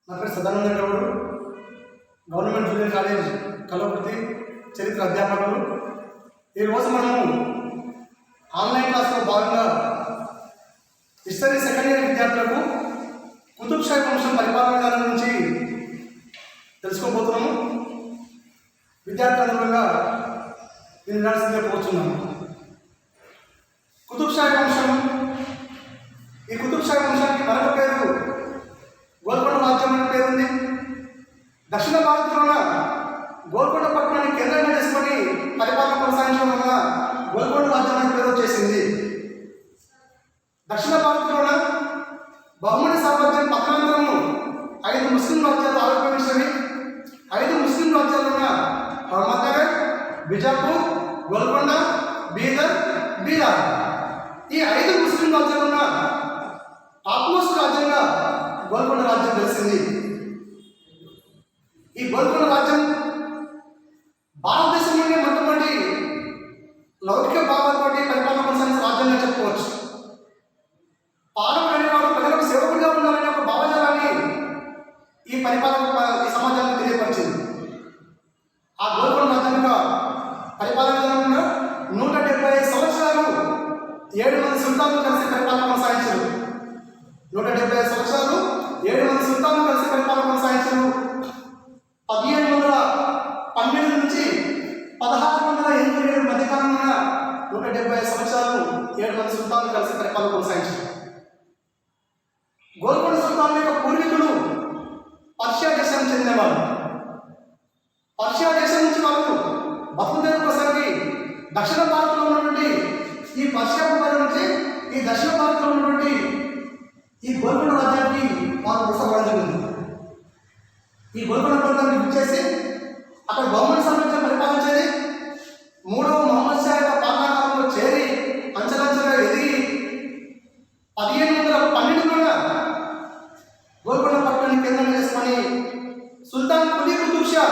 నా పేరు Sadananda Goud, government junior college కలవృత్తి చరిత్ర అధ్యాపకులు. ఈరోజు మనము ఆన్లైన్ క్లాస్లో భాగంగా హిస్టరీ సెకండ్ ఇయర్ విద్యార్థులకు కుతుబ్ షా వంశం పరిపాలన విధానం నుంచి తెలుసుకోబోతున్నాము. విద్యార్థులందరూ వినాల్సిందిగా కోరుతున్నాము. కుతుబ్ షా వంశం, ఈ కుతుబ్ షా వంశానికి మరొక పేరు గోల్కొండ రాజ్యం అనే పేరు ఉంది. దక్షిణ భారతంలో గోల్కొండ పట్టణాన్ని కేంద్రంగా చేసుకొని పరిపాలన కొనసాగించడం వల్ల గోల్కొండ రాజ్యం అనే పేరు వచ్చేసింది. దక్షిణ భారతంలో బహుమతి సామ్రాజ్యం పతనానంతరము 5 ముస్లిం రాజ్యాలు ఆవిర్భవించినవి. 5 ముస్లిం రాజ్యాలున్న అహ్మద్నగర్, బిజాపూర్, గోల్కొండ, బీదర్, బీహార్. ఈ 5 ముస్లిం రాజ్యాలున్న టాప్మోస్ట్ రాజ్యంగా గోల్కొండ రాజ్యం తెలిసింది. ఈ గోల్కొండ రాజ్యం భారతదేశంలోనే మొట్టమొదటి లౌకిక భావాలతోటి పరిపాలన కొనసాగించిన రాజ్యంగా చెప్పుకోవచ్చు. పాలకుడు అనేవాడు ప్రజలకు సేవకుడిగా ఉండాలనే ఒక భావజాలాన్ని ఈ సమాజానికి తెలియపరిచింది. ఆ గోల్కొండ రాజ్యంగా పరిపాలన విధానంలో 175 సంవత్సరాలు 7 మంది సుల్తాన్లు కలిసి పరిపాలన కొనసాగించారు. 175 సంవత్సరాలు 7 మంది సుల్తాన్లు కలిసి పరిపాలన కొనసాగించారు. 1712 నుంచి 1687 మధ్యకాలంలో 175 సంవత్సరాలు 7 మంది సుల్తాన్లు కలిసి పరిపాలన కొనసాగించారు. గోల్కొండ సుల్తాన్ యొక్క పూర్వీకులు పర్షియా దేశానికి చెందినవారు. పర్షియా దేశం నుంచి వాళ్ళు బతుకుదేరు కోసానికి దక్షిణ భారతంలో ఉన్నటువంటి ఈ పర్షియా భూభాగం నుంచి ఈ దక్షిణ భారతంలో ఉన్నటువంటి ఈ గోల్కొండ రాజ్యానికి వాళ్ళు వలసపడడం జరిగింది. ఈ గోల్కొండ ప్రాంతానికి విచ్చేసి అక్కడ బహుమతి సామ్రాజ్యం పరిపాలించేది. 3వ మహమ్మద్ షా యొక్క పాలనాకాలంలో చేరి అంచెలంచెలుగా ఎదిగి 1712 గోల్కొండ పట్టణాన్ని కేంద్రంగా చేసుకొని సుల్తాన్ కులీ కుతుబ్ షా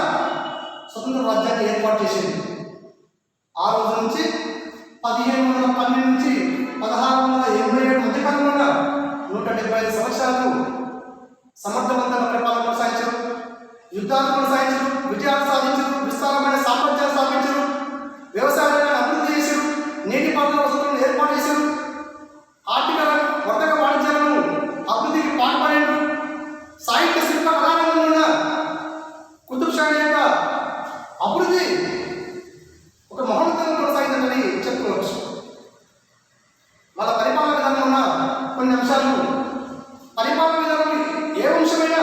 స్వతంత్ర రాజ్యాన్ని ఏర్పాటు చేసింది. ఆ రోజు నుంచి 1712 నుంచి 1687 మధ్యకాలంలో 175 సంవత్సరాలు సమర్థవంతంగా పరిపాలన కొనసాగించారు. యుద్ధాలు కొనసాగించారు, విజయాలు సాధించారు, విస్తారమైన సామర్థ్యాలు స్థాపించారు, వ్యవసాయాన్ని అభివృద్ధి చేశారు, నీటిపారుదల వసతులను ఏర్పాటు చేశారు, ఆర్థిక వర్తక వాణిజ్యాలను అభివృద్ధికి పాల్పడారు. సాహిత్య శిల్ప కళారంగంలో ఉన్న కుతుబ్ షా యొక్క అభివృద్ధి ఒక మహోన్నతంగా కొనసాగిందని చెప్పుకోవచ్చు. వాళ్ళ పరిపాలన విధానంలో ఉన్న కొన్ని అంశాలు, పరిపాలన విధానం ఏ అంశమైనా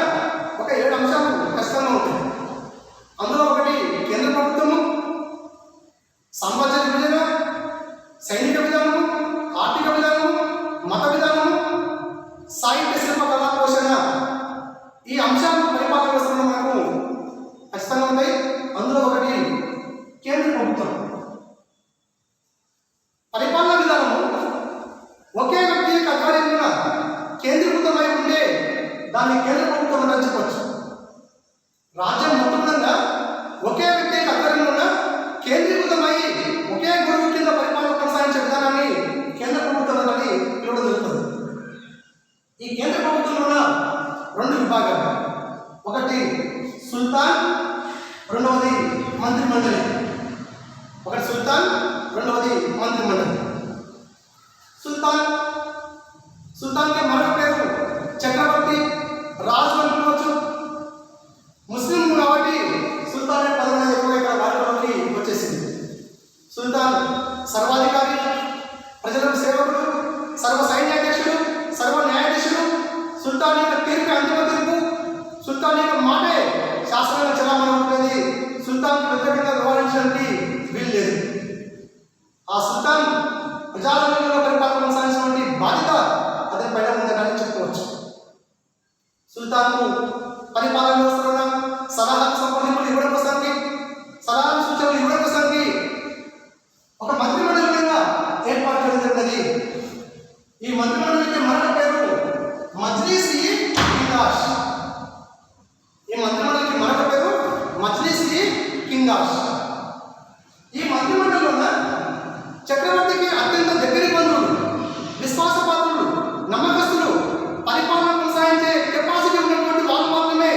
ఒక 7 అంశాలు ఖచ్చితంగా ఉంటాయి. అందులో ఒకటి కేంద్ర ప్రభుత్వము, సామ్రాజ్య విభజన, సైనిక విధానము, ఆర్థిక విధానము, మత విధానము, సాహిత్య శిల్ప కళా పోషణ. ఈ అంశాలు పరిపాలన వ్యవస్థలో మనకు ఖచ్చితంగా ఉంటాయి. అందులో ఒకటి కేంద్ర ప్రభుత్వం. పరిపాలనా విధానము ఒకే వ్యక్తి యొక్క ఆధ్వర్యంలో కేంద్రీకృతమై ఉంటే దాన్ని కేంద్ర ప్రభుత్వం అని చెప్పవచ్చు. రాజ్యం మొత్తంగా ఒకే వ్యక్తి యొక్క ఆధ్వర్యంలో కేంద్రీకృతమై ఒకే గురువు కింద పరిపాలన కొనసాగించే విధానాన్ని కేంద్ర ప్రభుత్వం అని పిలవడం జరుగుతుంది. ఈ కేంద్ర ప్రభుత్వంలో 2 విభాగాలు, ఒకటి సుల్తాన్, రెండవది మంత్రి మండలి. ఒకటి సుల్తాన్, రెండవది మంత్రి మండలి. సుల్తాన్కి మరొక పేరు చక్రవర్తి, రాజు అనుకోవచ్చు. ముస్లిం కాబట్టి సుల్తాన్ అనే పదం అనేది ఎక్కువ ఇక్కడ వాడుకలోకి వచ్చేసింది. సుల్తాన్ సర్వాధికారి, ప్రజలకు సేవకుడు, సర్వ సైన్యాధ్యక్షుడు, సర్వ న్యాయాధీశుడు. సుల్తాన్ యొక్క తీర్పు అంతిమ తీర్పు, సుల్తాన్ యొక్క మాటే శాస్త్రంగా చలామణి ఉంటుంది. సుల్తాన్ వ్యతిరేకంగా వ్యవహరించడానికి వీలు లేదు. ఆ సుల్తాన్ ప్రజారంగంలో పరిపాలన కొనసాగించినటువంటి బాధ్యత అదే పైన ఉందని చెప్పుకోవచ్చు. సుల్తాన్కు పరిపాలన వ్యవస్థలో సలహాలు సంప్రదింపులు ఇవ్వడం కోసానికి, సలహాలు సూచనలు ఇవ్వడం కోసానికి ఒక మంత్రిమండలి మీద ఏర్పాటు చేయడం జరిగినది. ఈ మంత్రిమండలికి మరొక పేరు మజ్లిస్-ఇ-కిందాష్. ఈ మంత్రిమండలికి మరొక పేరు మజ్లిస్-ఇ-కిందాష్. ఈ మంత్రిమండలిలో చక్రవర్తికి అత్యంత దగ్గరి బంధువులు, విశ్వాసపాత్రులు, నమ్మకస్తులు, పరిపాలన కొనసాగించే కెపాసిటీ ఉన్నటువంటి వాళ్ళు మాత్రమే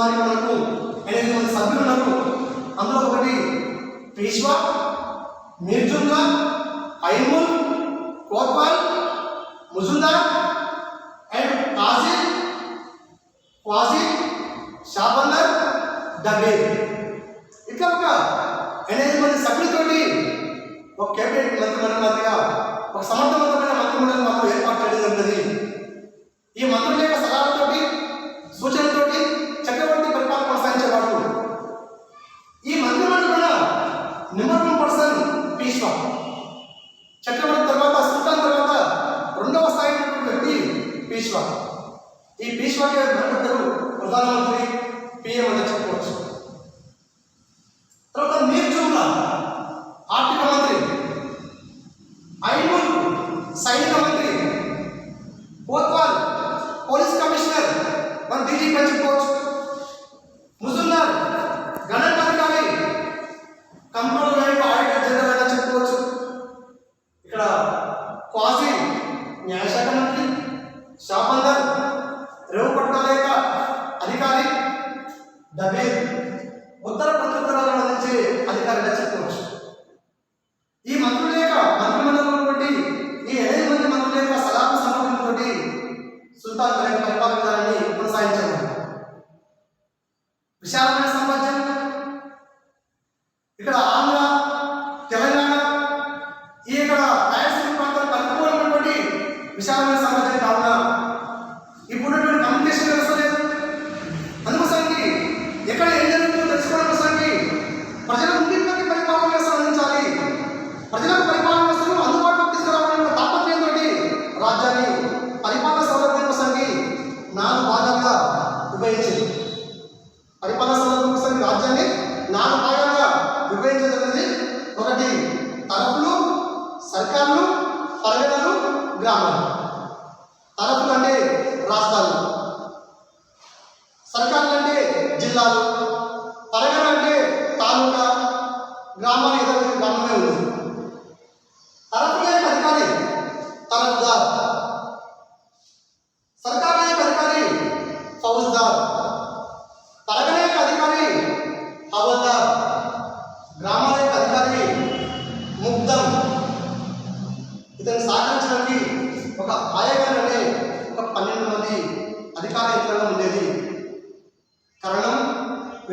సుమారు మనకు 8 మంది సభ్యులు ఉన్నారు. అందులో ఒకటి పేష్వా, మీర్జుంగా, ఐమూల్, కోత్వాల్, ముజుందార్ అండ్ క్వాజీ, షాబందర్, డబేర్. ఇట్లా ఒక 8 మంది సభ్యులతోటి ఒక కేబినెట్ మంత్రిగా ఒక సమర్థవంతమైన మంత్రిమండలి మాకు ఏర్పాటు చేయడం జరుగుతుంది. ఈ మంత్రుల యొక్క సలహాలతోటి సూచనలతోటి చక్రవర్తి పరిపాలన కొనసాగించేవాడు. ఈ మంత్రిమండలిలో నెంబర్ 1 పర్సన్ పీష్వా. చక్రవర్తి తర్వాత సుల్తాన్ తర్వాత 2వ స్థాయి వ్యక్తి పీష్వా. ఈ పీష్వాకి భయపడ్డారు ప్రధానమంత్రి, పిఎం అని చెప్పుకోవచ్చు. తర్వాత మీర్జుంగా ఆర్థిక మంత్రి, ఐమూల్ సైనిక మంత్రి, కోత్వాల్ పోలీస్ కమిషనర్, మన డీజీపీ అని చెప్పుకోవచ్చు. ముజుందార్ గణాధికారి, కంట్రోలర్ ఆడిటర్ జనరల్ అని చెప్పుకోవచ్చు. ఇక్కడ క్వాజీ న్యాయశాఖ మంత్రి, షాబందర్ రేవు పట్టాలేక అధికారి, డబేర్ ఉత్తర ప్రత్యుత్తరాలను అందించే అధికారిగా చెప్పుకోవచ్చు. ఈ మంత్రుల యొక్క మంత్రిమండలం బట్టి ఈ 8 మంది మంత్రుల యొక్క సలహా సమర్థనతోటి సుల్తాన్ తన యొక్క పరిపాలన విధానాన్ని కొనసాగించారు. విశాలమైన సామ్రాజ్యం. ఇక్కడ ఆంధ్ర, తెలంగాణ ఈ ఇక్కడ రాయలసీమ ప్రాంతాలు కలుపుకోవాలన్నటువంటి విశాలమైన సామ్రాజ్యం కావున ఇప్పుడున్నటువంటి కమ్యూనికేషన్ వ్యవస్థ లేదు. అందుకోసానికి ఎక్కడ ఏం జరుగుతుందో తెలుసుకోవడం కోసానికి ప్రజల ముందుకి పరిపాలన వ్యవస్థను అందించాలి. ప్రజలకు పరిపాలన వ్యవస్థను అందుబాటులోకి తీసుకురావాలనే తాపత్రయంతో రాజ్యాన్ని పరిపాలన సౌలభ్యం కోసానికి 4 భాగాలుగా విభజించింది. పరిపాలన సౌలభ్యం కోసానికి రాజ్యాన్ని 4 భాగాలుగా విభజించదన్నది. ఒకటి తరఫులు, సర్కార్లు, పరగణలు, గ్రామాలు. తరఫులు అంటే రాష్ట్రాలు, సర్కార్లు అంటే జిల్లాలు, పరగణ అంటే తాలూకా, గ్రామాలు ఏదైనా గ్రామమే ఉంది. తరఫుల యొక్క అధికారి తరఫ్దార్, సర్కార్ యొక్క అధికారి ఫౌజ్దార్, పరగణ యొక్క అధికారి హవల్దార్, గ్రామాల యొక్క అధికారి ముగ్ధం. ఇతను సహకరించడానికి ఒక ఆయగారు అనే ఒక 12 మంది అధికార యంత్రాంగం ఉండేది.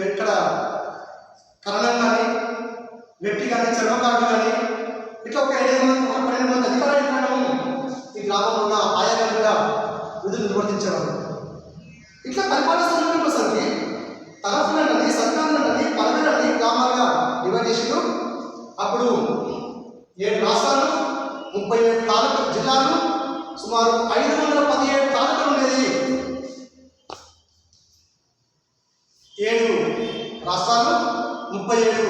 ఇక్కడ కరణం కానీ, వ్యక్తి కానీ, చర్మకారుడు కానీ ఇట్లా ఒక 12 మంది అధికార యంత్రాంగం ఈ గ్రామంలో ఉన్న ఆయగారుగా విధులు నిర్వర్తించేవారు. ఇట్లా పరిపాలన సౌలభ్యం కోసానికి తరఫులని, సర్కారులని, పరగణని గ్రామాలుగా డివైడ్ చేసారు. అప్పుడు 7 రాష్ట్రాలు, 37 తాలూకా జిల్లాలు, సుమారు 517 తాలూకాలు ఉండేది. 7 రాష్ట్రాలు, 37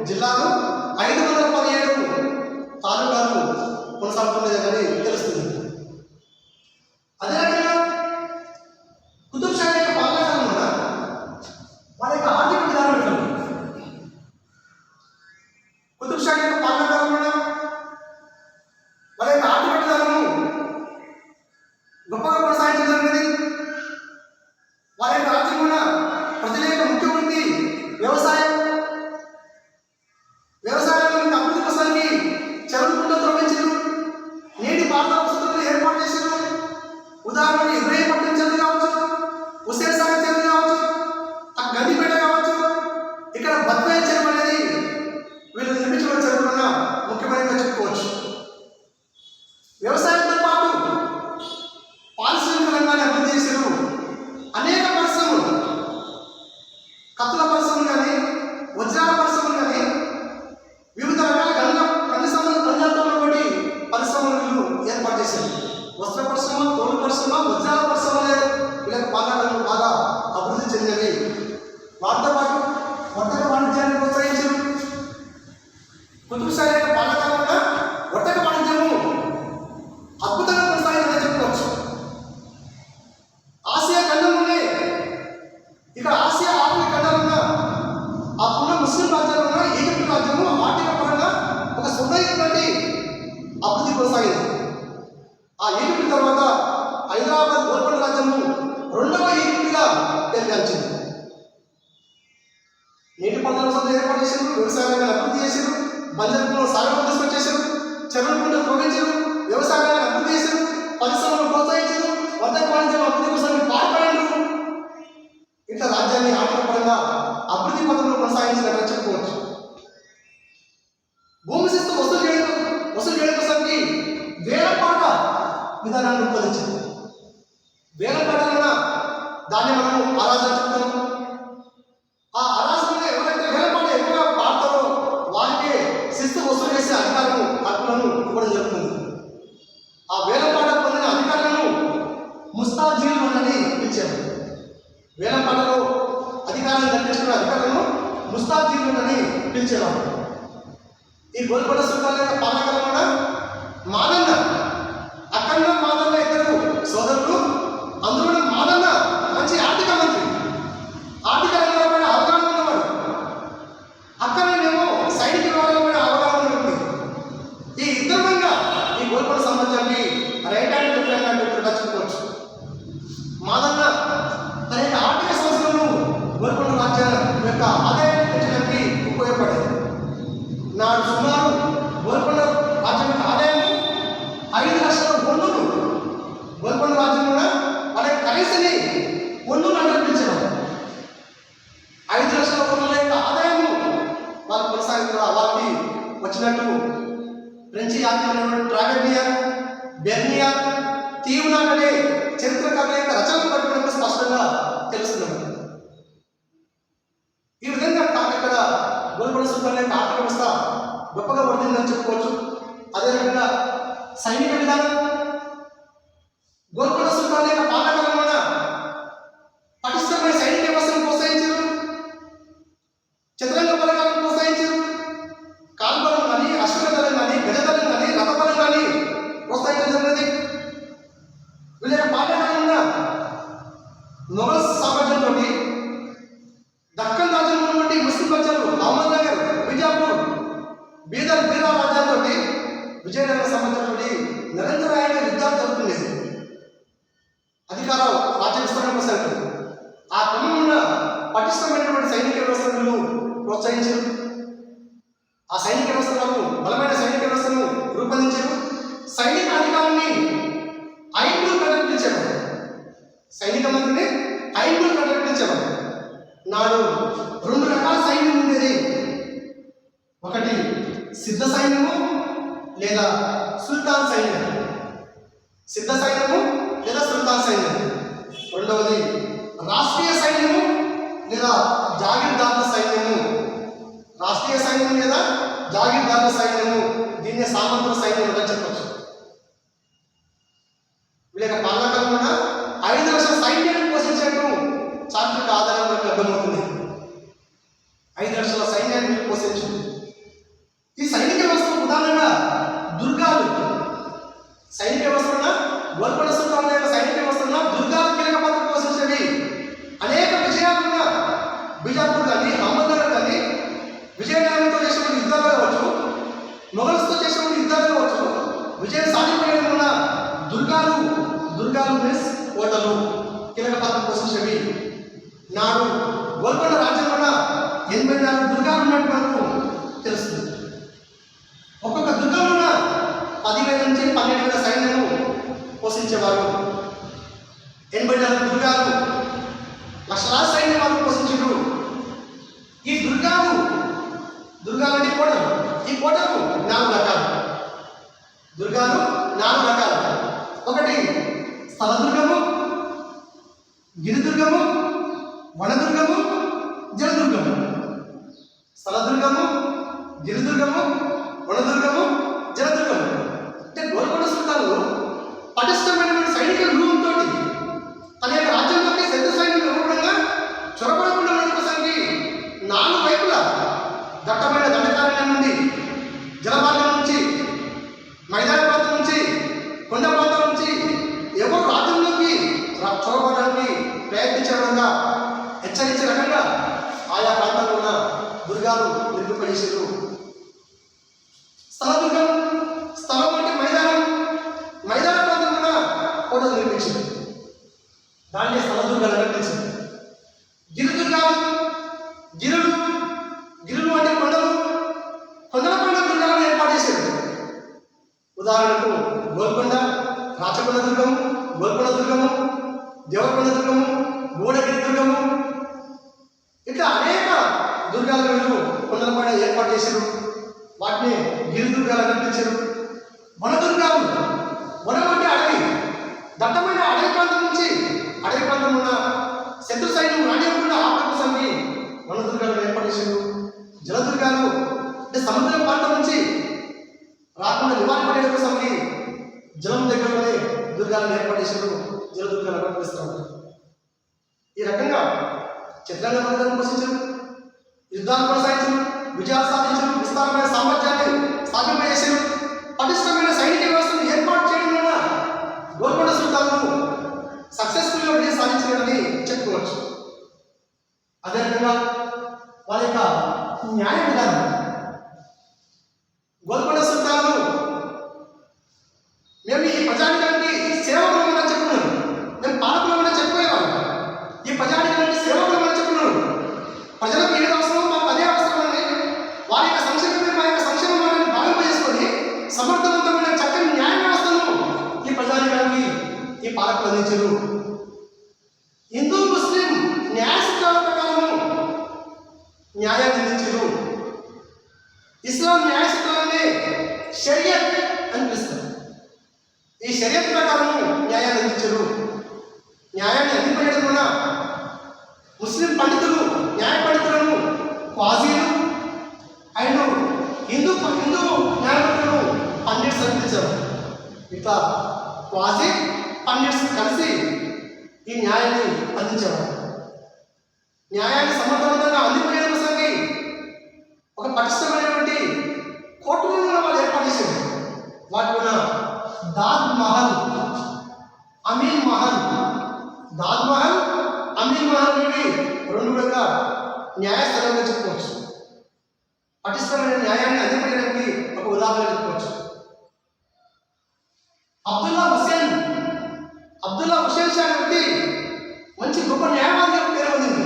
జిల్లాలు, 517 తాలూకాలు కొనసాగుతుండేదని తెలుస్తుంది. అదే రకంగా కుతుబ్ షా యొక్క పాలనా కాలం కూడా వాళ్ళ యొక్క ఆర్థిక విధానం ఎట్లా ఉంది? కుతుబ్ షా యొక్క పాలనా కాలం కూడా వాళ్ళ యొక్క ఆర్థిక విధానము గొప్పగా కొనసాగించడం జరిగింది. వాళ్ళ యొక్క రాజ్యం కూడా ప్రజల యొక్క ముఖ్య వృత్తి వ్యవసాయం. వ్యవసాయంలో అభివృద్ధి కోసానికి చెరువులు కుంటలు తవ్వించారు. నీటి పారుదల వసతుల బంజరుకులను సాగుకు తీసుకొచ్చేసారు, చెరువుల పంట తొలగించారు, వ్యవసాయాన్ని అభివృద్ధి చేశారు, పరిశ్రమలను ప్రోత్సహించారు, వర్తక వాణిజ్యం అభివృద్ధి కోసం పాటుపడారు. ఇట్లా రాజ్యాన్ని ఆర్థిక పరంగా అభివృద్ధి పథంలో కొనసాగించినట్టు చెప్పుకోవచ్చు. భూమి శిస్తు వసూలు చేయడం కోసానికి వేలపాట విధానాన్ని రూపొందించారు. వేలపాటలన దాన్ని మనము ఆరాధన చెప్తాము. ఆ ఆరాధనలో ఎవరైతే వేలపాట ఎక్కువగా పాడతారో వారికే శిస్తు వసూలు చేసే అధికారము హక్కులను ఇవ్వడం జరుగుతుంది. ఆ వేలపాట పొందిన అధికారులను ముస్తాజీలు అని పిలిచారు. వేలపాటలో అధికారాన్ని కల్పించుకున్న అధికారులను ముస్తాజీలు అని పిలిచేవారు. ఈ గోల్కొండ సుల్తాన్ యొక్క పాలనలో కూడా మాదన్న, అఖండ మాదన్న ఇద్దరు సోదరులు. అందులో మాదన్న మంచి ఆర్థిక మంత్రి, ఆర్థిక రంగంలో కూడా అవగాహన ఉన్నవాడు. అక్కడనేమో సైనిక విభాగంలో కూడా అవగాహన ఉంది. ఈ ఇద్దరు రంగా ఈ గోల్కొండ సామ్రాజ్యానికి రైట్ హ్యాండ్ లెఫ్ట్ హ్యాండ్ చెప్పుకోవచ్చు. మాదన్న తన యొక్క ఆర్థిక సంస్థలను గోల్కొండ రాజ్యం యొక్క ఆదాయాన్ని పెంచడానికి ఉపయోగపడేది. నాడు సుమారు గోల్కొండ రాజ్యం యొక్క ఆదాయం 5 లక్షల పన్నులు. గోల్కొండ రాజ్యం కూడా వాళ్ళ కరెన్సీని పన్నులు అందించేవారు. 5 లక్షల పన్నుల యొక్క ఆదాయము వాళ్ళు కొనసాగుతున్నారు. వారికి వచ్చినట్టు ఫ్రెంచి యాత్రికులైన ట్రావెలియర్, బెర్నియర్, తీవ్నాట్ అనే చరిత్రకారుల యొక్క రచనలు బట్టి మనకు స్పష్టంగా తెలుస్తున్నది. ఈ విధంగా ఇక్కడ గోల్కొండ సుల్తాన్ యొక్క ఆర్థిక వ్యవస్థ గొప్పగా వర్ధిల్లిందని చెప్పుకోవచ్చు. అదేవిధంగా సైనిక విధానం గోల్కొండ సుల్తాన్ యొక్క పాలకాలంలో పటిష్టమైన సైనిక వ్యవస్థను ప్రోత్సహించారు, చతురంగ బలగాలను ప్రోత్సహించారు, కాల్బలం కానీ, అశ్వదళం కానీ, గజదళం కానీ, రథబలం కానీ ప్రోత్సహించడం జరిగినది. వీళ్ళ యొక్క పాలకాలంలో మొఘల్ సామ్రాజ్యంతో దక్కన్ రాజ్యం ఉన్నటువంటి ముస్లిం రాజ్యాలు అహ్మద్నగర్, బిజాపూర్, బీదర్, బీరా రాజ్యాలతో విజయనగర సామ్రాజ్యంతో నిరంతరాయంగా యుద్ధాలు జరుగుతుండేది. అధికార రాజ్య విస్తరణ కోసం ఆ క్రమంలో పటిష్టమైనటువంటి సైనిక వ్యవస్థలను ప్రోత్సహించారు. ఆ సైనిక వ్యవస్థలను బలమైన సైనిక వ్యవస్థను రూపొందించారు. సైనిక అధికారాన్ని ఐన్బుల్ ప్రకటించారు. సైనిక మంత్రిని ఐన్బుల్ ప్రకటించారు. నాడు 2 రకాల సైన్యం ఉండేది. ఒకటి సిద్ధ సైన్యము లేదా సుల్తాన్ సైన్యం. సిద్ధ సైన్యము లేదా సుల్తాన్ సైన్యం. రెండవది రాష్ట్రీయ సైన్యము లేదా జాగీర్దార్ల సైన్యము. రాష్ట్రీయ సైన్యం లేదా జాగీర్దార్ల సైన్యము, దీన్నే సామంతుల సైన్యం అని చెప్పచ్చు. వీళ్ళ యొక్క పాలకాలంలో 5 లక్షల సైన్యాన్ని పోషించడం చారిత్రక ఆధారం మనకు అర్థమవుతుంది. 5 లక్షల సైన్యాన్ని పోషించు. ఈ సైనిక వ్యవస్థ ఉదాహరణగా దుర్గాలు. సైనిక వ్యవస్థ గోల్కొండ సుల్తాన్ యొక్క సైనిక వ్యవస్థలో దుర్గాలు కీలక పాత్ర పోషించేవి. అనేక విజయాలున్న బిజాపూర్ కానీ, అహ్మద్నగర్ కానీ, విజయనగరంతో చేసినటువంటి యుద్ధాలు కావచ్చు, మొఘల్స్తో చేసినటువంటి యుద్ధాలు కావచ్చు, విజయం సాధించడం వల్ల దుర్గాలు మీన్స్ కోటలు కీలక పాత్ర పోషించేవి. నాడు గోల్కొండ రాజ్యంలో 84 దుర్గాలు ఉన్నట్టు మనకు తెలుస్తుంది. ఒక్కొక్క దుర్గంలో 10,000 నుంచి 12,000 సైన్యము పోషించేవారు. 84 దుర్గాలు లక్షలాది సైన్యం వాళ్ళు పోషించారు. ఈ దుర్గాలు అంటే కోటలు. ఈ కోటలు 4 రకాలు. దుర్గాలు 4 రకాలు. ఒకటి స్థలదుర్గము, గిరిదుర్గము, వనదుర్గము, జలదుర్గము. స్థలదుర్గము, గిరిదుర్గము, వనదుర్గము, జలదుర్గము. అంటే గోల్కొండ సుల్తాన్లు పటిష్టమైనటువంటి సైనిక వ్యూహంతో తన యొక్క రాజ్యంలోకి శత్రు సైన్యం ఇవ్వకుండా చొరబడకుండా ఉండడానికి 4 వైపులా దట్టమైన దండకారణ్యం నుండి, జలపాతం నుంచి, మైదాన ప్రాంతం నుంచి, కొండ ప్రాంతం నుంచి ఎవరు రాజ్యంలోకి చొరబడడానికి ప్రయత్నించే విధంగా హెచ్చరించే రకంగా ఆయా ప్రాంతాల్లో ఉన్న దుర్గాలు నిర్మింపజేసారు. స్థలదుర్గం, స్థలం అంటే మైదాన ప్రాంతంలో కోటలు నిర్మించారు. దాన్ని స్థలదుర్గాలు నిర్మించారు. గిరిదుర్గాలు, గిరులు అంటే కొండల ప్రాంతం దేవరకొండ దుర్గము, గోడగిరి దుర్గము, ఇట్లా అనేక దుర్గాలు వీళ్ళు కొండలపైన ఏర్పాటు చేశారు. వాటిని గిరి దుర్గాలు కనిపించారు. వన దుర్గాలు, వనం అంటే అడవి, దట్టమైన అడవి ప్రాంతం నుంచి అడవి ప్రాంతం ఉన్న శత్రు సైన్యం రానివ్వకుండా ఆపడం కోసానికి వన దుర్గాలను ఏర్పాటు చేశారు. జలదుర్గాలు అంటే సముద్రం ప్రాంతం నుంచి రాకుండా నివారణ పడే కోసానికి జలం దగ్గరలోనే దుర్గాలను ఏర్పాటు చేశారు. జలదుర్గాలు కనిపిస్తారు. ఈ రకంగా చిత్రాంగ మందిరం పోషించరు, యుద్ధాలు కొనసాగించరు, విజయాలు సాధించరు, విస్తారమైన సామర్థ్యాన్ని స్థాపింపజేశారు. పటిష్టమైన సైనిక వ్యవస్థను ఏర్పాటు చేయడం వలన గోల్కొండ సుల్తాన్లు సక్సెస్ఫుల్గా విజయం సాధించారని చెప్పుకోవచ్చు. అదేవిధంగా వారి యొక్క న్యాయ విధానం, గోల్కొండ సుల్తాన్లు మేము ఈ ప్రజానికానికి సేవకులమని చెప్పుకున్నాను, మేము పాలకులమని చెప్పుకోలేవారు. ఈ ప్రజానికానికి సేవకులమని చెప్పుకున్నాను. ప్రజలకు ఏది అవసరమో మాకు అదే అవసరమని వారి యొక్క సంక్షేమమే మా యొక్క సంక్షేమాన్ని భావింపజేసుకొని సమర్థవంతమైన చక్కని న్యాయ వ్యవస్థను ఈ ప్రజానికానికి ఈ పాలకులు అందించారు. హిందూ ముస్లిం న్యాయ సూత్రాల ప్రకారము న్యాయాన్ని అందించారు. ఇస్లాం న్యాయ సూత్రాలనే షరియత్ అని పిలుస్తారు. ఈ షరియత్ ప్రకారము న్యాయాన్ని అందించారు. న్యాయాన్ని అందింపజేయడం వలన ముస్లిం పండితులు, న్యాయ పండితులను క్వాజీలు అండ్ హిందూ న్యాయమూర్తులను పండిట్స్ అందించారు. ఇట్లా క్వాజీ పండిట్స్ కలిసి ఈ న్యాయాన్ని అందించేవారు. న్యాయాన్ని సమర్థవంతంగా అందింపజేయడం కోసానికి ఒక పటిష్టమైనటువంటి కోర్టులను వాళ్ళు ఏర్పాటు చేశారు. వాటి వల్ల దాద్ మహల్, అమీన్ మహల్, దాద్ మహల్, అమీన్ మహల్ అనేవి రెండు విధంగా న్యాయస్థానంగా చెప్పుకోవచ్చు. పటిష్టమైన న్యాయాన్ని అందించడానికి ఒక ఉదాహరణ చెప్పుకోవచ్చు. అబ్దుల్లా హుసేన్ షా వ్యక్తి మంచి గొప్ప న్యాయవాదిగా పేరు పొందింది.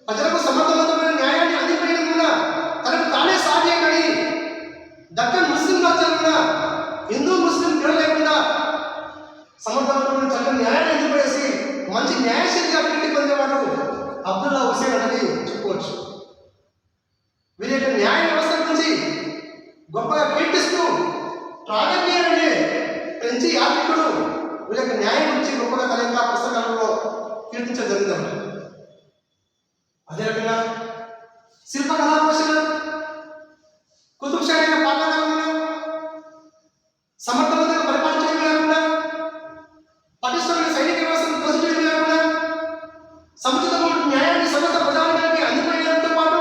ప్రజలకు సమర్థవంతమైన న్యాయాన్ని అందించడం వల్ల తనకు తానే సాధ్యమని దక్కన్ ముస్లిం రాజ్యాలు కూడా హిందూ ముస్లిం తేడా లేకుండా సమర్థవంతమైన చక్కని న్యాయాన్ని అందింపజేసి మంచి న్యాయశక్తిగా అభివృద్ధి పొందేవాడు అబ్దుల్లా హుసేన్ అని చెప్పుకోవచ్చు. వీరి యొక్క న్యాయ వ్యవస్థ గురించి గొప్పగా కీర్తిస్తూ ట్రాగన్యర్ అనే ఫ్రెంచి యాత్రికుడు వీరి యొక్క న్యాయం గురించి గొప్పగా తన యొక్క పుస్తకాలలో కీర్తించడం జరిగింది. అదే రకంగా శిల్పకళా పోషణ, కుతుబ్ షా యొక్క పాలనలో సమర్థవంతంగా పరిపాలించడం కాకుండా, పటిష్టమైన సైనిక వ్యవస్థను పోషించడం కాకుండా, సముచితమైన న్యాయాన్ని సమస్త ప్రజానికానికి అందించడంతో పాటు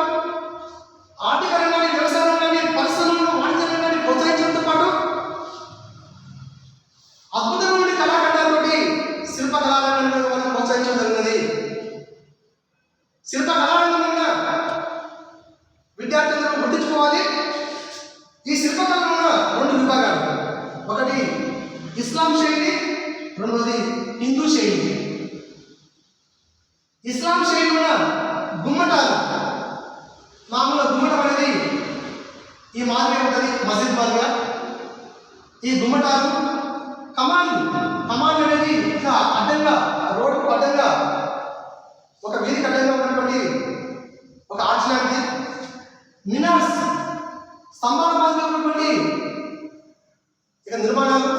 ఆర్థిక రంగాన్ని, వ్యవసాయ రంగాన్ని, పరిశ్రమలను, వాణిజ్య రంగాన్ని ప్రోత్సహించడంతో పాటు అద్భుతమైన కళాఖండాలతోటి శిల్పకళారంగాన్ని మనం ప్రోత్సహించడం జరిగినది. శిల్పకళారంగంలో ఉన్న విద్యార్థులను గుర్తించుకోవాలి. ఈ శిల్పకళలో ఉన్న రెండు విభాగాలు, ఒకటి ఇస్లాం శైలి, రెండవది హిందూ శైలి. ఇస్లాం శైలిలో ఉన్న గుమ్మటాలు, మామూలుగా గుమ్మటం అనేది ఈ మాదిరిగా ఉంటుంది, మసీద్ మాదిరిగా. ఈ గుమ్మటాలు, కమాన్లు అనేది ఇట్లా అడ్డంగా, రోడ్డుకు అడ్డంగా, ఒక వీధికి అడ్డంగా ఉన్నటువంటి ఒక ఆర్చ్ లాంటిది. మినార్స్, స్తంభాల మాదిరిగా ఉన్నటువంటి ఇక నిర్మాణాలు.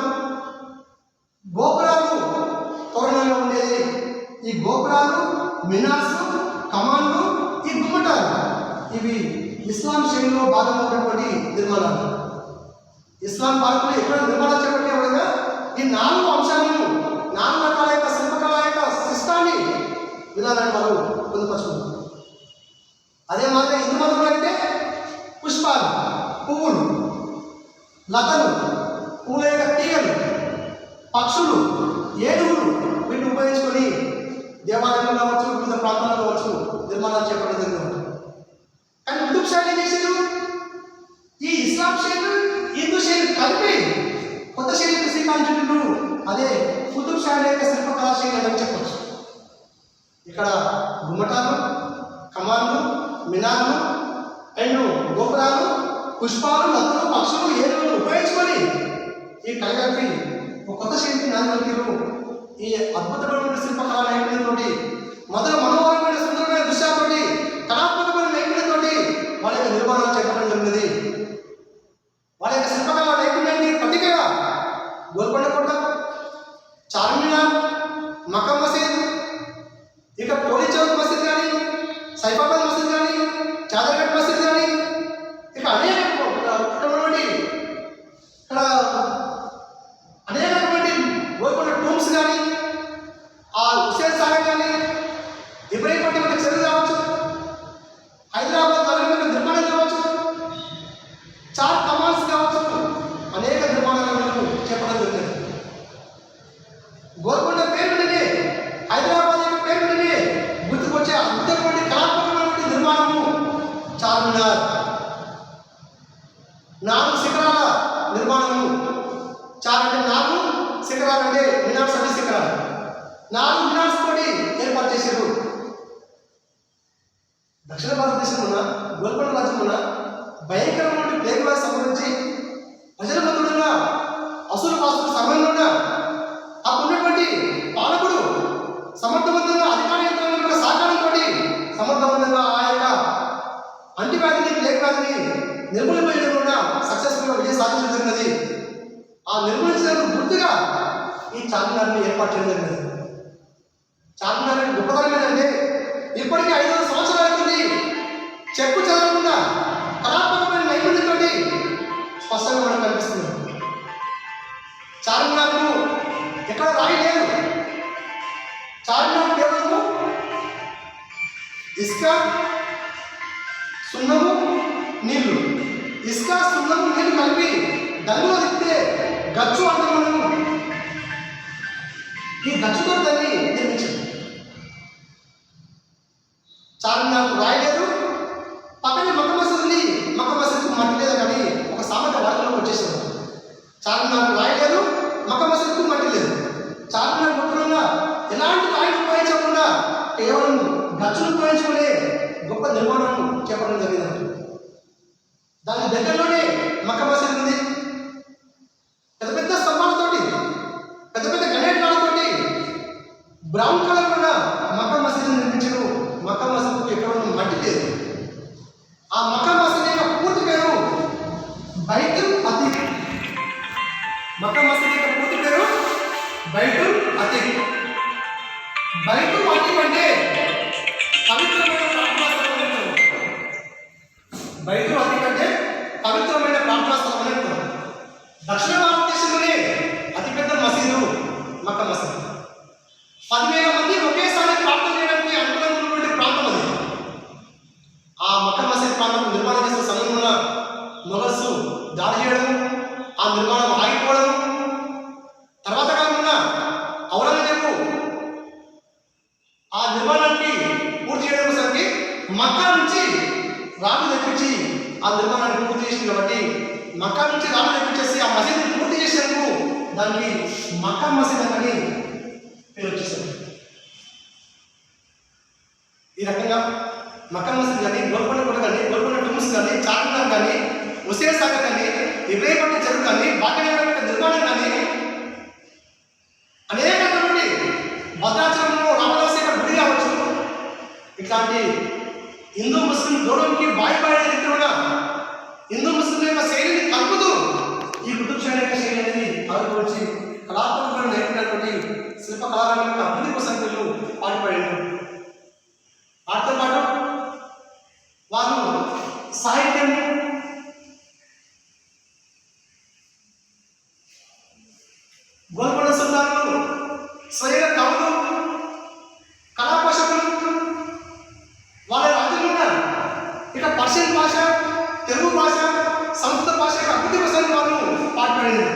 గోపురాలు తోరణంగా ఉండేది. ఈ గోపురాలు, మినార్స్, కమాన్లు, ఈ గుమ్మటాలు, ఇవి ఇస్లాం శైలిలో భాగంగా ఉన్నటువంటి నిర్మాణాలు. ఇస్లాం పాలకులు ఎక్కడ నిర్మాణాలు చేపట్టేవాడుగా ఈ 4 అంశాలను, 4 రకాల యొక్క శిల్పకళ యొక్క శిష్టాన్ని విధానాన్ని వారు పొందుపరుచుకున్నారు. అదే మాదిరిగా హిందూ మతంలో అయితే పుష్పాలు, పువ్వులు, లతలు, పువ్వుల యొక్క తీగలు, పక్షులు, ఏనుగులు, వీటిని ఉపయోగించుకొని దేవాలయంలో కావచ్చు, వివిధ ప్రాంతాల్లో కావచ్చు నిర్మాణాలు చేపట్టడం జరిగింది. కానీ కుతుబ్ షా ఏం చేశారు? ఈ ఇస్లాం శైలి, హిందూ శైలి కలిపి కొత్త శైలికి శ్రీకారం చుట్టూ, అదే కుతుబ్ షా యొక్క శిల్పకళా శైలి అని చెప్పవచ్చు. ఇక్కడ గుమ్మటాలు, కమాన్లు, మినార్లు అండ్ గోపురాలు, పుష్పాలు, లతలు, పక్షులు, ఏనుగులు ఉపయోగించుకొని ఈ కళగలిపి ఒక కొత్త శైలికి నాలుగు ఈ అద్భుతమైన శిల్పకళా నైపుణ్యంతో మొదలు మనోహరమైన సుందరమైన దృశ్యాలతోటి కళాత్మకమైన నైపుణ్యంతో వాళ్ళ యొక్క నిర్మాణాలు చేపట్టడం జరిగినది. వాళ్ళ యొక్క శిల్పకళా నైపుణ్యాన్ని ప్రతీకగా గోల్కొండ కోట, చార్మినార్, మక్కా మసీద్, ఇక టోలీ చౌక్ మసీద్ కానీ, సైఫాబాద్ మసీద్ కానీ, చాదర్ఘట్ మసీద్ కానీ, ఇక అనేక ఇక్కడ అనేకటువంటి గోల్కొండ టూమ్స్ కానీ, ఆ హుసేన్ సాగర్ కానీ, ఇబ్రహీంపట్నం చెరువు కావచ్చు, హైదరాబాద్ నగరం నిర్మాణం కావచ్చు, చార్ కమాన్స్ కావచ్చు, అనేక నిర్మాణాలను చెప్పడం జరిగింది. గోల్కొండ పేరుంటే హైదరాబాద్ యొక్క పేరుంటే గుర్తుకొచ్చే అద్భుతమైన కళాత్మకమైన నిర్మాణము చార్మినార్. 4 శిఖరాల నిర్మాణము. చార్ అంటే 4, శిఖరాలు అంటే మినార్స్ అంటే శిఖరాలు. 4 మినార్స్ తోటి ఏర్పాటు చేశారు. దక్షిణ భారతదేశం ఉన్న గోల్కొండ రాజ్యం ఉన్న భయంకరమైన ప్లేగ్ వ్యాధి సంబంధించి ప్రజల మధ్యలో అసురు పాసుల సమయంలో అప్పుడున్నటువంటి పాలకుడు సమర్థవంతంగా అధికార యంత్రాంగం యొక్క సహకారంతో సమర్థవంతంగా ఆ యొక్క అంటువ్యాధిని ప్లేగ్ వ్యాధిని నిర్మూలించడం కూడా సక్సెస్ఫుల్గా విజయం సాధించడం జరిగినది. ఆ నిర్మూలించడానికి గుర్తుగా ఈ చార్మినార్ని ఏర్పాటు చేయడం జరిగినది. చార్మినార్ గొప్పతనం ఏంటంటే ఇప్పటికీ 500 సంవత్సరాల అవుతుంది. చెక్కు చదవకుండా కళాత్మకమైన నైపుణ్యంతో స్పష్టంగా మనకు కనిపిస్తుంది. చార్మినార్కు ఎక్కడ రాయి లేదు. చార్మినార్ కేవలము ఇసుక, సున్నము, నీళ్లు. ఇసుక, సున్నము, నీళ్లు కలిపి దంగులో తిప్పితే గచ్చు అంటే మనము ఈ గచ్చుతో దాన్ని నిర్మించాం. చార్మినార్కు రాయి లేదు. పక్కనే మక్కా మసీద్ ఉంది. మక్కా మసీద్కు మట్టి లేదు కానీ ఒక సామెత వార్తలోకి వచ్చేసారు. చార్మినార్కు రాయి లేదు, మక్కా మసీద్కు మట్టి లేదు. చార్మినార్ మొత్తంగా ఎలాంటి రాయిని ఉపయోగించకుండా కేవలం గచ్చును ఉపయోగించుకునే గొప్ప నిర్మాణం చేపట్టడం జరిగింది. దాని దగ్గరలోనే మక్కా మసీద్ ఉంది. పెద్ద పెద్ద స్తంభాలతోటి, పెద్ద పెద్ద గ్రనైట్ రాళ్ళతోటి బ్రౌన్ కలర్ ఉన్న మక్కా మసీద్ నిర్మించారు. మక్కా మసీద్కు ఎక్కడ మట్టి లేదు. ఆ మక్కా మసీద్ యొక్క పూర్తి పేరు బైతుల్ అతీక్. మక్కా మసీద్ యొక్క పూర్తి పేరు బైతుల్ అతీక్. బైతుల్ అతీక్ అంటే పవిత్రమైన ప్రార్థనా స్థలం అని అర్థం. బైతుల్ అతీక్ అంటే పవిత్రమైన ప్రార్థనా స్థలం అని అర్థం. దక్షిణ భారతదేశంలోనే అతిపెద్ద మసీదు మక్కా మసీద్. 10,000 మంది ఒకేసారి ప్రార్థన చేయడానికి అనుకూలంగా ఉన్నటువంటి ప్రాంతం అది. ఆ మక్కా మసీద్ ప్రాంతం నిర్మాణం చేసిన సమయంలో మొఘల్స్ దాడి చేయడం, ఆ నిర్మాణం ఆగిపోవడం, తర్వాత కాలంలో ఔరంగజేబు ఆ నిర్మాణానికి పూర్తి చేయడం సరికి మక్కా నుంచి రాళ్ళు తెప్పించి ఆ నిర్మాణాన్ని పూర్తి చేసింది. కాబట్టి మక్కా నుంచి రాళ్ళు తెప్పించేసి ఆ మసీదుని పూర్తి చేసేందుకు దానికి మక్కా మసీద్ అని పేరు వచ్చేసింది. ఈ రకంగా మక్కా మసీద్ కానీ, గోల్కొండ కోట కానీ, గోల్కొండ టూమ్స్ కానీ, చార్మినార్ కానీ, హుసేన్ సాగర్ కానీ, ఇబ్రహీంపట్నం చెరువు కానీ, భాగ్యనగరం యొక్క నిర్మాణం కానీ, అనేకటువంటి భద్రాచలంలో రామదాసేశ్వర గుడి కావచ్చు, ఇట్లాంటి హిందూ ముస్లిం గౌరవంకి బాయిపడే రీతిలో హిందూ ముస్లిం యొక్క శైలిని కలుపుతూ ఈ కుతుబ్ షాహీ యొక్క శైలి అనేది ఆవిర్భవించి కళాత్మకమైన నైపుణ్యటువంటి శిల్పకళారంగం యొక్క అభివృద్ధి కోసం వీళ్ళు పాటుపడారు. వాటితో పాటు వారు సాహిత్యం, గోల్కొండ సుల్తానులు స్వయంగా కవులు, కళా పోషకులు, వాళ్ళ రాజ్యంలో ఇక పర్షియన్ భాష, తెలుగు భాష, సంస్కృత భాష యొక్క అభివృద్ధి కోసం వాళ్ళు పాటుపడింది.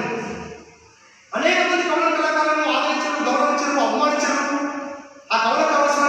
అనేక మంది కవుల కళాకారులను ఆదరించారు, గౌరవించారు, అవమానించారు. ఆ కవులకు కావాల్సిన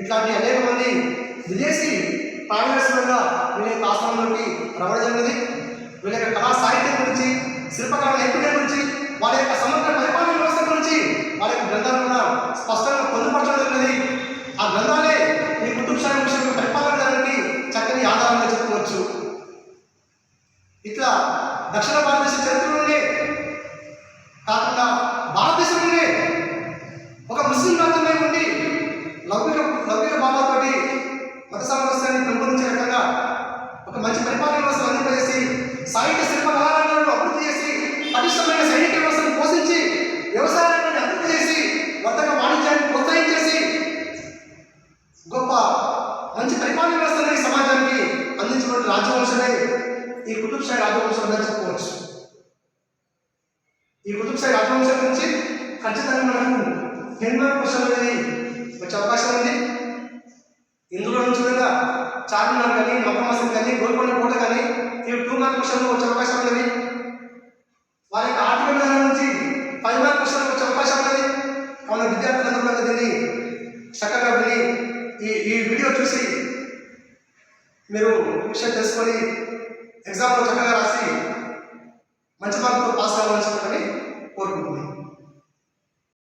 ఇట్లాంటి అనేక మంది విదేశీ ప్రావీణ్యంగా వీళ్ళ యొక్క ఆశ్రమంలోకి రావడం జరిగింది. వీళ్ళ యొక్క కళా సాహిత్యం గురించి, శిల్పకళ నైపుణ్యం గురించి, వాళ్ళ యొక్క సమగ్ర పరిపాలన వ్యవస్థ గురించి వాళ్ళ యొక్క గ్రంథాలు కూడా స్పష్టంగా పొందుపరచడం జరిగినది. ఆ గ్రంథాలే ఈ కుతుబ్ షాహీ వంశం యొక్క పరిపాలన దానికి చక్కని ఆధారంగా చెప్పుకోవచ్చు. ఇట్లా దక్షిణ భారతదేశ చరిత్రలోనే కాకుండా భారతదేశంలోనే ఒక ముస్లిం రాజ్యమై ఉండి లౌకిక భావాలతోటి మత సామరస్యాన్ని పెంపొందించే రకంగా ఒక మంచి పరిపాలన వ్యవస్థను అందింపజేసి, సాహిత్య శిల్ప కళారంగాలను అభివృద్ధి చేసి, పటిష్టమైన సైనిక వ్యవస్థను పోషించి, వ్యవసాయ రంగాన్ని అభివృద్ధి చేసి, వర్తక వాణిజ్యాన్ని ప్రోత్సహించేసి గొప్ప మంచి పరిపాలన వ్యవస్థను ఈ సమాజానికి అందించినటువంటి రాజవంశమే ఈ కుతుబ్ షాహీ రాజవంశంగా చెప్పుకోవచ్చు. ఈ కుతుబ్ షాహీ రాజవంశం గురించి ఖచ్చితంగా మనకు 10 మార్క్ క్వశ్చన్ అనేది వచ్చే అవకాశం ఉంది. ఇందులో నుంచి కూడా చార్మినార్ కానీ, మక్కా మసీద్ కానీ, గోల్కొండ కోట కానీ ఇవి 2 మార్క్ క్వశ్చన్లు వచ్చే అవకాశం ఉన్నది. వారి యొక్క ఆర్థిక విధానం నుంచి 5 మార్క్ క్వశ్చన్లు వచ్చే అవకాశం ఉన్నది. కావున విద్యార్థులందరూ కూడా దీన్ని చక్కగా విని ఈ వీడియో చూసి మీరు విషయం తెలుసుకొని ఎగ్జామ్లో చక్కగా రాసి మంచి మార్కుతో పాస్ కావాలని చెప్పని కోరుకుంటున్నాను.